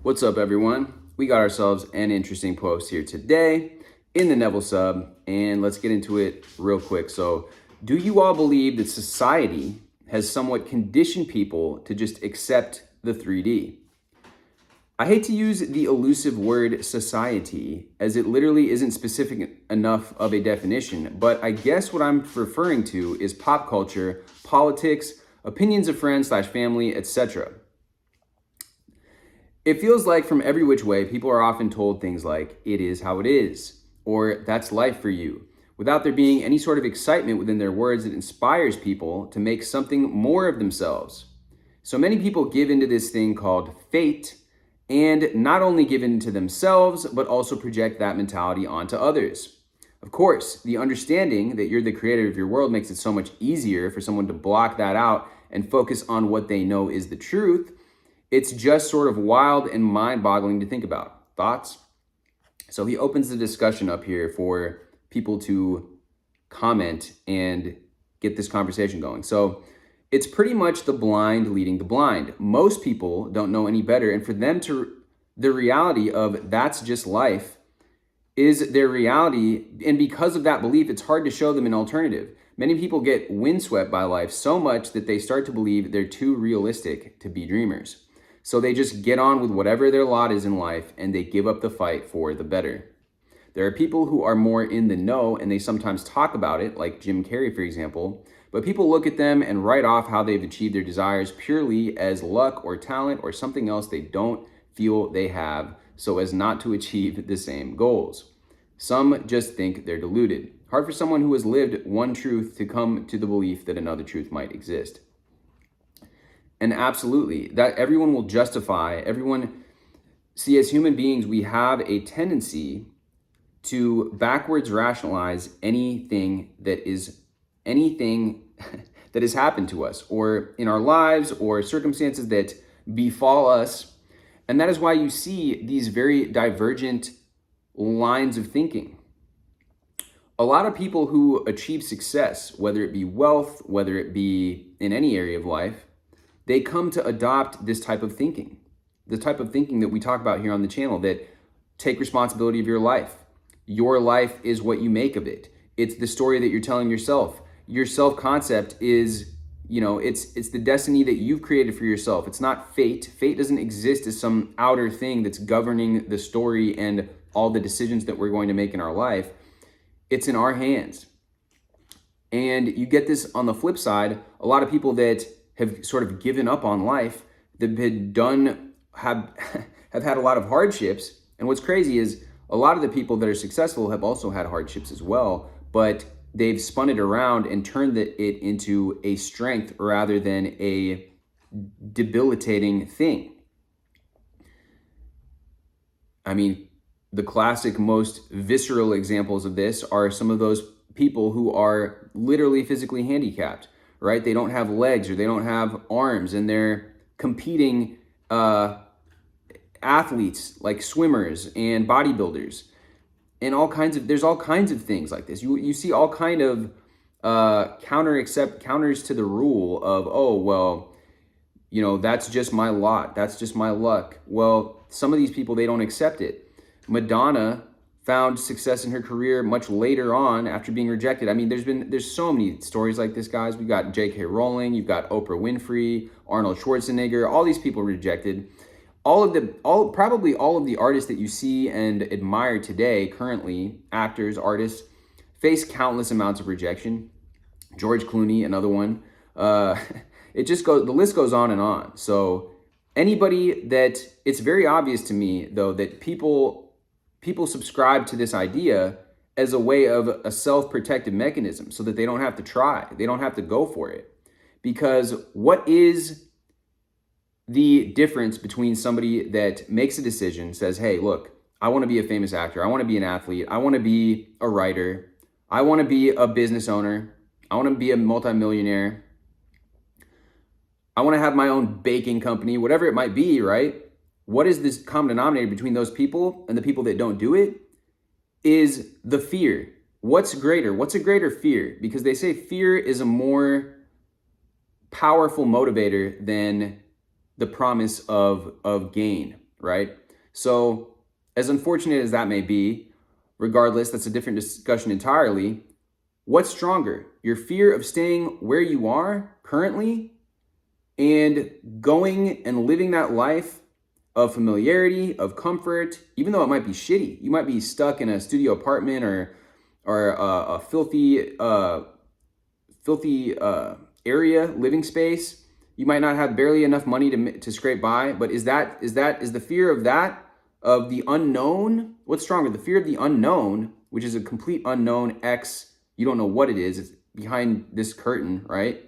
What's up, everyone? We got ourselves an interesting post here today in the Neville sub, and let's get into it real quick. So, do you all believe that society has somewhat conditioned people to just accept the 3D? I hate to use the elusive word society, as it literally isn't specific enough of a definition, but I guess what I'm referring to is pop culture, politics, opinions of friends / family, etc. It feels like from every which way, people are often told things like, it is how it is, or that's life for you, without there being any sort of excitement within their words that inspires people to make something more of themselves. So many people give into this thing called fate, and not only give in to themselves, but also project that mentality onto others. Of course, the understanding that you're the creator of your world makes it so much easier for someone to block that out and focus on what they know is the truth. It's just sort of wild and mind-boggling to think about. Thoughts? So he opens the discussion up here for people to comment and get this conversation going. So it's pretty much the blind leading the blind. Most people don't know any better, and for them the reality of that's just life is their reality, and because of that belief, it's hard to show them an alternative. Many people get windswept by life so much that they start to believe they're too realistic to be dreamers. So they just get on with whatever their lot is in life, and they give up the fight for the better. There are people who are more in the know, and they sometimes talk about it, like Jim Carrey, for example, but people look at them and write off how they've achieved their desires purely as luck or talent or something else they don't feel they have, so as not to achieve the same goals. Some just think they're deluded. Hard for someone who has lived one truth to come to the belief that another truth might exist. And absolutely, that everyone will justify, see, as human beings, we have a tendency to backwards rationalize anything that has happened to us or in our lives or circumstances that befall us. And that is why you see these very divergent lines of thinking. A lot of people who achieve success, whether it be wealth, whether it be in any area of life, they come to adopt this type of thinking, the type of thinking that we talk about here on the channel, that take responsibility of your life. Your life is what you make of it. It's the story that you're telling yourself. Your self-concept is, it's the destiny that you've created for yourself. It's not fate. Fate doesn't exist as some outer thing that's governing the story and all the decisions that we're going to make in our life. It's in our hands. And you get this on the flip side, a lot of people that have sort of given up on life, that have had a lot of hardships. And what's crazy is a lot of the people that are successful have also had hardships as well, but they've spun it around and turned it into a strength rather than a debilitating thing. I mean, the classic, most visceral examples of this are some of those people who are literally physically handicapped, right? They don't have legs or they don't have arms, and they're competing athletes like swimmers and bodybuilders and there's all kinds of things like this. You see all kind of counters to the rule of, oh, well, that's just my lot. That's just my luck. Well, some of these people, they don't accept it. Madonna found success in her career much later on after being rejected. I mean, there's so many stories like this, guys. We've got J.K. Rowling, you've got Oprah Winfrey, Arnold Schwarzenegger, all these people rejected. Probably all of the artists that you see and admire today, currently, actors, artists, face countless amounts of rejection. George Clooney, another one. The list goes on and on. So it's very obvious to me, though, that people subscribe to this idea as a way of a self-protective mechanism so that they don't have to try. They don't have to go for it. Because what is the difference between somebody that makes a decision, says, hey, look, I want to be a famous actor. I want to be an athlete. I want to be a writer. I want to be a business owner. I want to be a multimillionaire. I want to have my own baking company, whatever it might be, right? What is this common denominator between those people and the people that don't do it? Is the fear. What's greater? What's a greater fear? Because they say fear is a more powerful motivator than the promise of gain. right? So, as unfortunate as that may be, regardless, that's a different discussion entirely. What's stronger? Your fear of staying where you are currently and going and living that life of familiarity, of comfort, even though it might be shitty. You might be stuck in a studio apartment or a filthy area, living space. You might not have barely enough money to scrape by. But is the fear of that, of the unknown? What's stronger, the fear of the unknown, which is a complete unknown X? You don't know what it is. It's behind this curtain, right?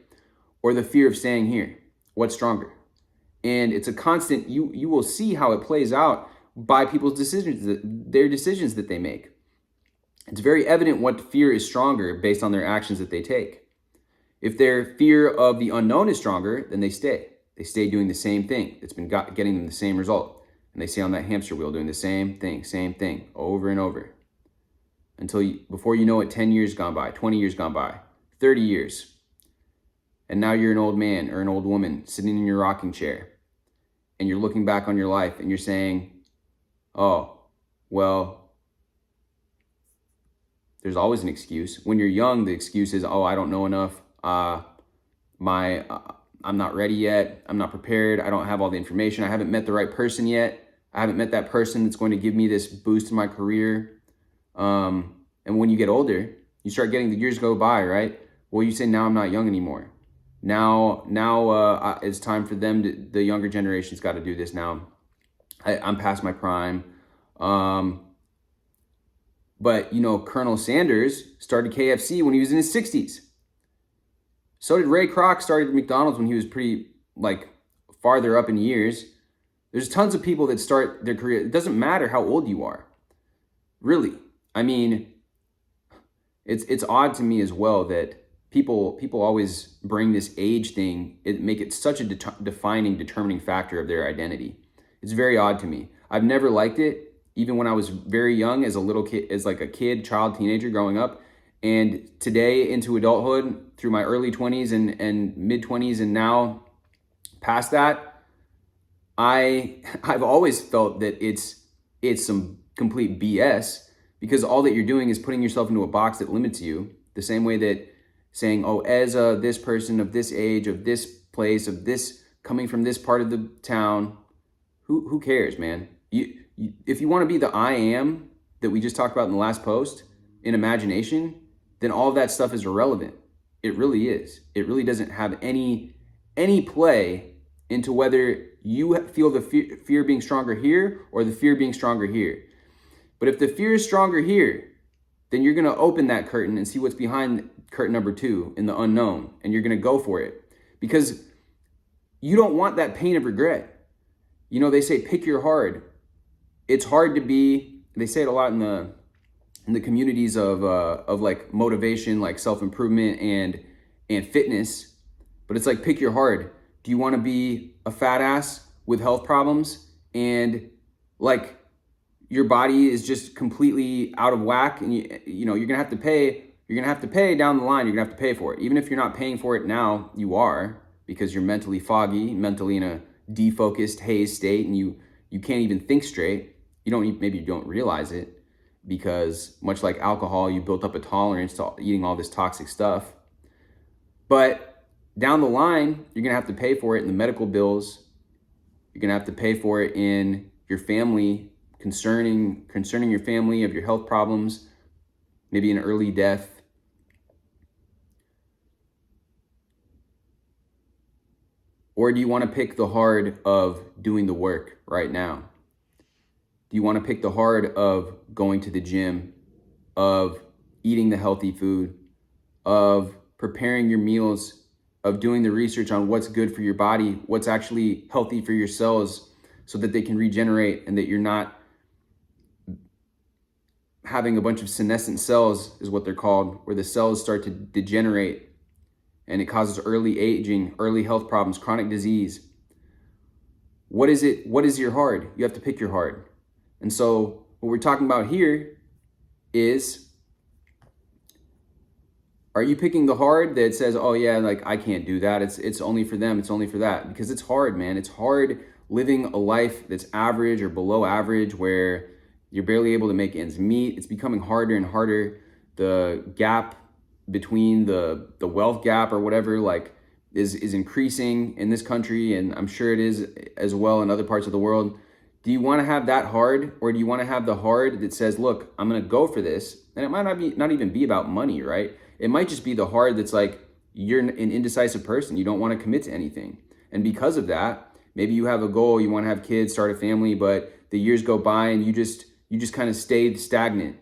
Or the fear of staying here? What's stronger? And it's a constant. You will see how it plays out by people's decisions, their decisions that they make. It's very evident what fear is stronger based on their actions that they take. If their fear of the unknown is stronger, then they stay. They stay doing the same thing that's been getting them the same result. And they stay on that hamster wheel doing the same thing over and over. Until before you know it, 10 years gone by, 20 years gone by, 30 years. And now you're an old man or an old woman sitting in your rocking chair. And you're looking back on your life and you're saying, oh, well, there's always an excuse. When you're young, the excuse is, oh, I don't know enough. I'm not ready yet. I'm not prepared. I don't have all the information. I haven't met the right person yet. I haven't met that person that's going to give me this boost in my career. And when you get older, you start getting the years go by, right? Well, you say, now I'm not young anymore. Now it's time for them the younger generation's got to do this now. I'm past my prime. But, Colonel Sanders started KFC when he was in his 60s. So did Ray Kroc, started McDonald's when he was pretty, farther up in years. There's tons of people that start their career. It doesn't matter how old you are. Really. I mean, it's odd to me as well that people always bring this age thing, make it such a determining factor of their identity. It's very odd to me. I've never liked it, even when I was very young, as a little kid, as a kid, child, teenager growing up. And today into adulthood, through my early 20s and mid 20s, and now past that, I've always felt that it's some complete BS, because all that you're doing is putting yourself into a box that limits you, the same way that saying, oh, as this person of this age, of this place, of this, coming from this part of the town, who cares, man? If you want to be the I am that we just talked about in the last post, in imagination, then all of that stuff is irrelevant. It really is. It really doesn't have any play into whether you feel the fear being stronger here or the fear being stronger here. But if the fear is stronger here, then you're going to open that curtain and see what's behind curtain number 2 in the unknown, and you're going to go for it, because you don't want that pain of regret. They say pick your hard. It's hard to be. They say it a lot in the communities of motivation, like self-improvement and fitness. But it's like, pick your hard. Do you want to be a fat ass with health problems and your body is just completely out of whack, and you're gonna have to pay. You're gonna have to pay down the line. You're gonna have to pay for it, even if you're not paying for it now. You are, because you're mentally foggy, mentally in a defocused haze state, and you can't even think straight. Maybe you don't realize it, because much like alcohol, you built up a tolerance to eating all this toxic stuff. But down the line, you're gonna have to pay for it in the medical bills. You're gonna have to pay for it in your family, concerning your family, of your health problems, maybe an early death. Or do you want to pick the hard of doing the work right now? Do you want to pick the hard of going to the gym, of eating the healthy food, of preparing your meals, of doing the research on what's good for your body, what's actually healthy for your cells, so that they can regenerate, and that you're not having a bunch of senescent cells, is what they're called, where the cells start to degenerate and it causes early aging, early health problems, chronic disease. What is it? What is your hard? You have to pick your hard. And so what we're talking about here is, are you picking the hard that says, oh yeah, I can't do that. It's only for them. It's only for that. Because it's hard, man. It's hard living a life that's average or below average where you're barely able to make ends meet. It's becoming harder and harder. The gap between the wealth gap or whatever, like, is increasing in this country, and I'm sure it is as well in other parts of the world. Do you want to have that hard, or do you want to have the hard that says, look, I'm going to go for this? And it might not even be about money, right? It might just be the hard that's like, you're an indecisive person. You don't want to commit to anything. And because of that, maybe you have a goal, you want to have kids, start a family, but the years go by and you just kind of stayed stagnant.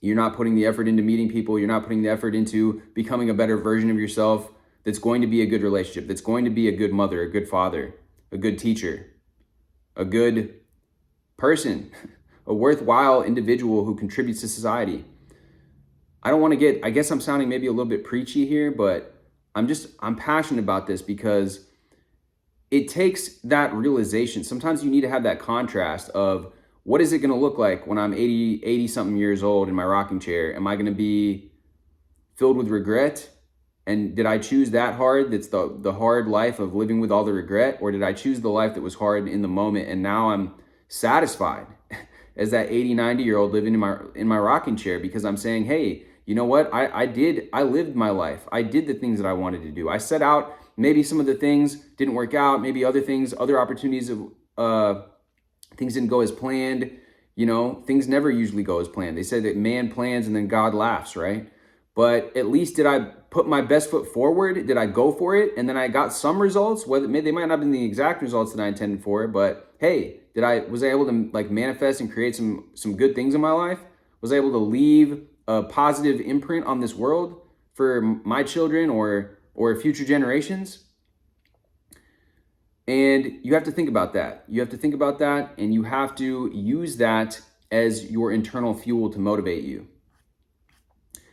You're not putting the effort into meeting people. You're not putting the effort into becoming a better version of yourself that's going to be a good relationship, that's going to be a good mother, a good father, a good teacher, a good person, a worthwhile individual who contributes to society. I guess I'm sounding maybe a little bit preachy here, but I'm passionate about this because it takes that realization. Sometimes you need to have that contrast of, what is it going to look like when I'm 80 something years old in my rocking chair? Am I going to be filled with regret? And did I choose that hard? That's the hard life of living with all the regret? Or did I choose the life that was hard in the moment, and now I'm satisfied as that 80, 90-year-old living in my rocking chair, because I'm saying, hey, you know what? I lived my life. I did the things that I wanted to do. I set out, maybe some of the things didn't work out, maybe other opportunities of things didn't go as planned. You know, things never usually go as planned. They say that man plans and then God laughs, right? But at least, did I put my best foot forward? Did I go for it? And then I got some results, whether they might not have been the exact results that I intended for, but hey, was I able to like manifest and create some good things in my life? Was I able to leave a positive imprint on this world for my children or future generations? And you have to think about that. You have to think about that, and you have to use that as your internal fuel to motivate you.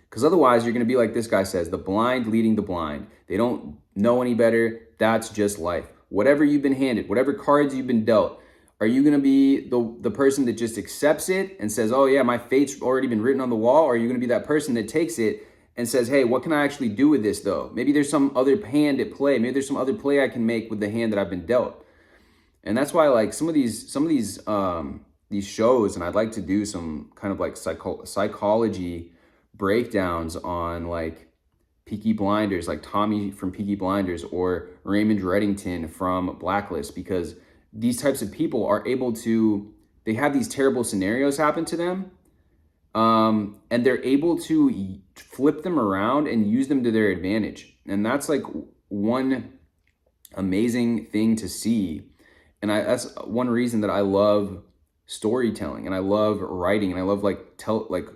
Because otherwise, you're going to be like this guy says, the blind leading the blind. They don't know any better. That's just life. Whatever you've been handed, whatever cards you've been dealt, are you going to be the person that just accepts it and says, oh yeah, my fate's already been written on the wall? Or are you going to be that person that takes it and says, hey, what can I actually do with this though? Maybe there's some other hand at play. Maybe there's some other play I can make with the hand that I've been dealt. And that's why, like, some of these shows, and I'd like to do some kind of like psychology breakdowns on like Peaky Blinders, like Tommy from Peaky Blinders or Raymond Reddington from Blacklist, because these types of people are able to, they have these terrible scenarios happen to them, and they're able to flip them around and use them to their advantage. And that's like one amazing thing to see. And that's one reason that I love storytelling and I love writing and I love like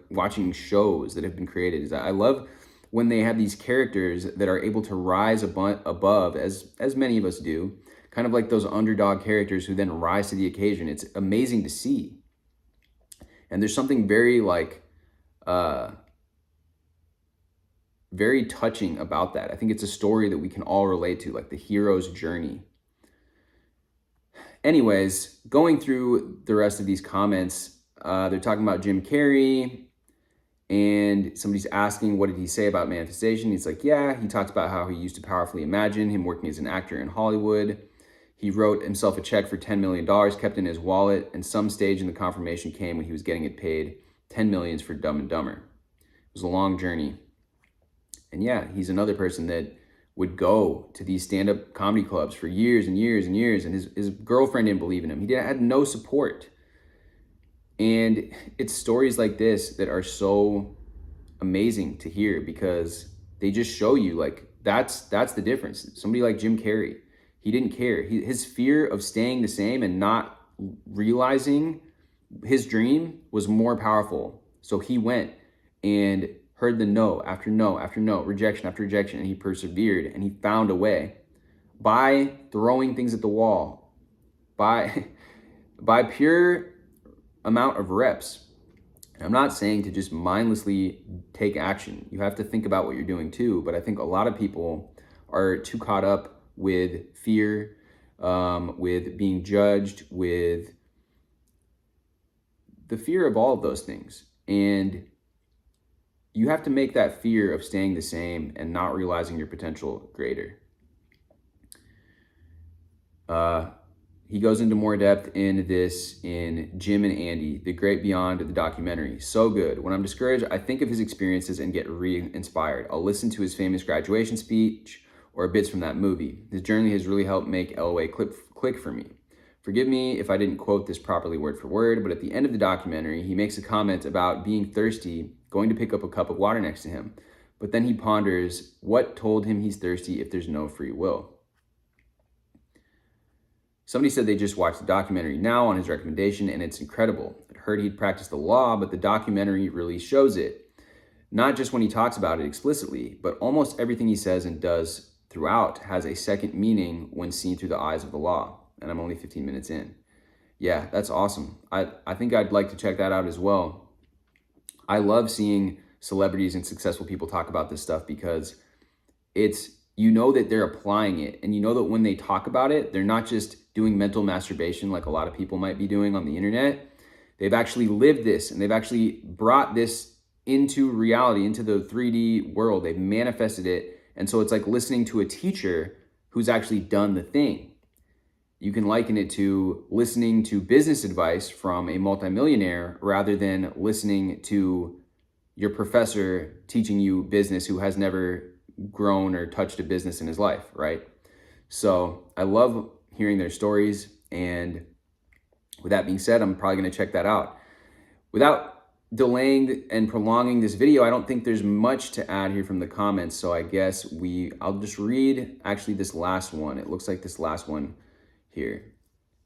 watching shows that have been created, is that I love when they have these characters that are able to rise above, as many of us do, kind of like those underdog characters who then rise to the occasion. It's amazing to see. And there's something very very touching about that. I think it's a story that we can all relate to, like the hero's journey. Anyways, going through the rest of these comments, they're talking about Jim Carrey, and somebody's asking, what did he say about manifestation? He's like, yeah, he talks about how he used to powerfully imagine him working as an actor in Hollywood. He wrote himself a check for $10 million, kept in his wallet, and some stage in the confirmation came when he was getting it paid $10 million for Dumb and Dumber. It was a long journey. And yeah, he's another person that would go to these stand-up comedy clubs for years and years and years, and his girlfriend didn't believe in him. He had no support. And it's stories like this that are so amazing to hear, because they just show you, like, that's the difference. Somebody like Jim Carrey, he didn't care. His fear of staying the same and not realizing his dream was more powerful. So he went and heard the no after no after no, rejection after rejection, and he persevered, and he found a way by throwing things at the wall, by pure amount of reps. And I'm not saying to just mindlessly take action. You have to think about what you're doing too, but I think a lot of people are too caught up with fear, with being judged, with the fear of all of those things. And you have to make that fear of staying the same and not realizing your potential greater. he goes into more depth in this in Jim and Andy, The Great Beyond, the documentary. So good. When I'm discouraged, I think of his experiences and get re-inspired. I'll listen to his famous graduation speech or bits from that movie. His journey has really helped make LOA click for me. Forgive me if I didn't quote this properly word for word, but at the end of the documentary, he makes a comment about being thirsty, going to pick up a cup of water next to him. But then he ponders, what told him he's thirsty if there's no free will? Somebody said they just watched the documentary now on his recommendation, and it's incredible. I heard he'd practiced the law, but the documentary really shows it. Not just when he talks about it explicitly, but almost everything he says and does throughout has a second meaning when seen through the eyes of the law. And I'm only 15 minutes in. Yeah, that's awesome. I think I'd like to check that out as well. I love seeing celebrities and successful people talk about this stuff because it's, you know that they're applying it, and you know that when they talk about it, they're not just doing mental masturbation like a lot of people might be doing on the internet. They've actually lived this, and they've actually brought this into reality, into the 3D world. They've manifested it. And so it's like listening to a teacher who's actually done the thing. You can liken it to listening to business advice from a multimillionaire rather than listening to your professor teaching you business who has never grown or touched a business in his life, right? So I love hearing their stories. And with that being said, I'm probably going to check that out. Without delaying and prolonging this video, I don't think there's much to add here from the comments. So I guess I'll just read actually this last one. It looks like this last one here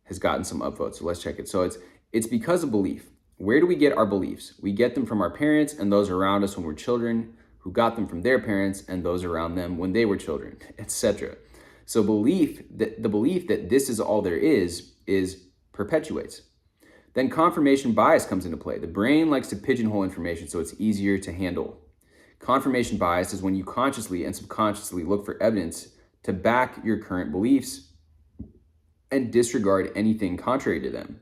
has gotten some upvotes. So let's check it. So it's because of belief. Where do we get our beliefs? We get them from our parents and those around us when we're children, who got them from their parents and those around them when they were children, etc. So the belief that this is all there is perpetuates. Then confirmation bias comes into play. The brain likes to pigeonhole information so it's easier to handle. Confirmation bias is when you consciously and subconsciously look for evidence to back your current beliefs and disregard anything contrary to them.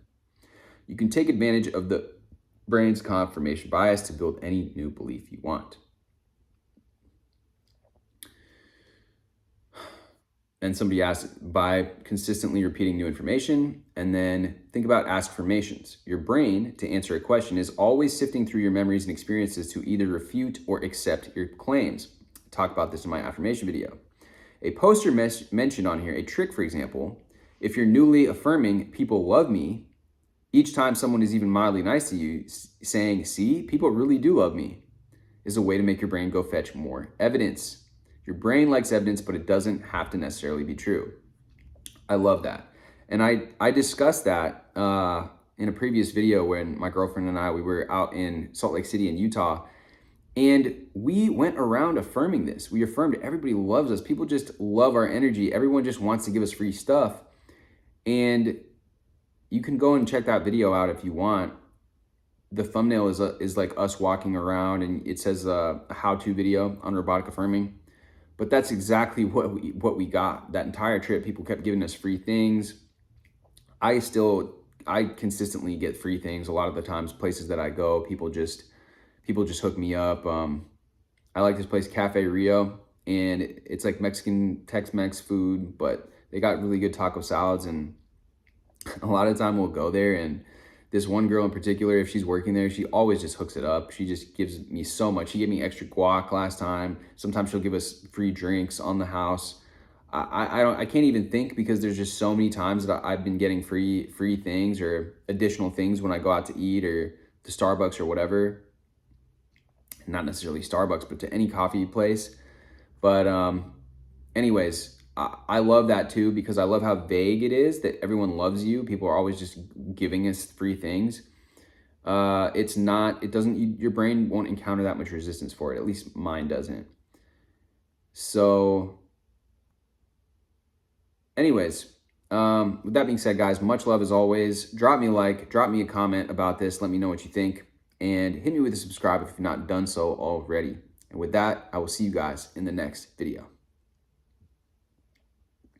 You can take advantage of the brain's confirmation bias to build any new belief you want. And somebody asked, by consistently repeating new information. And then think about askfirmations. Your brain, to answer a question, is always sifting through your memories and experiences to either refute or accept your claims. I talk about this in my affirmation video. A poster mentioned on here, a trick, for example, if you're newly affirming, people love me, each time someone is even mildly nice to you, saying, see, people really do love me, is a way to make your brain go fetch more evidence. Your brain likes evidence, but it doesn't have to necessarily be true. I love that. And I discussed that in a previous video when my girlfriend and we were out in Salt Lake City in Utah. And we went around affirming this. We affirmed everybody loves us. People just love our energy. Everyone just wants to give us free stuff. And you can go and check that video out if you want. The thumbnail is like us walking around, and it says a how-to video on robotic affirming. But that's exactly what we got. That entire trip, people kept giving us free things. I consistently get free things a lot of the times. Places that I go, people just hook me up. I like this place, Cafe Rio, and it's like Mexican Tex-Mex food, but they got really good taco salads. And a lot of the time we'll go there, and this one girl in particular, if she's working there, she always just hooks it up. She just gives me so much. She gave me extra guac last time. Sometimes she'll give us free drinks on the house. I can't even think, because there's just so many times that I've been getting free things or additional things when I go out to eat or to Starbucks or whatever. Not necessarily Starbucks, but to any coffee place. But anyways, I love that too, because I love how vague it is, that everyone loves you. People are always just giving us free things. Your brain won't encounter that much resistance for it. At least mine doesn't. So anyways, with that being said, guys, much love as always. Drop me a like, drop me a comment about this. Let me know what you think, and hit me with a subscribe if you've not done so already. And with that, I will see you guys in the next video.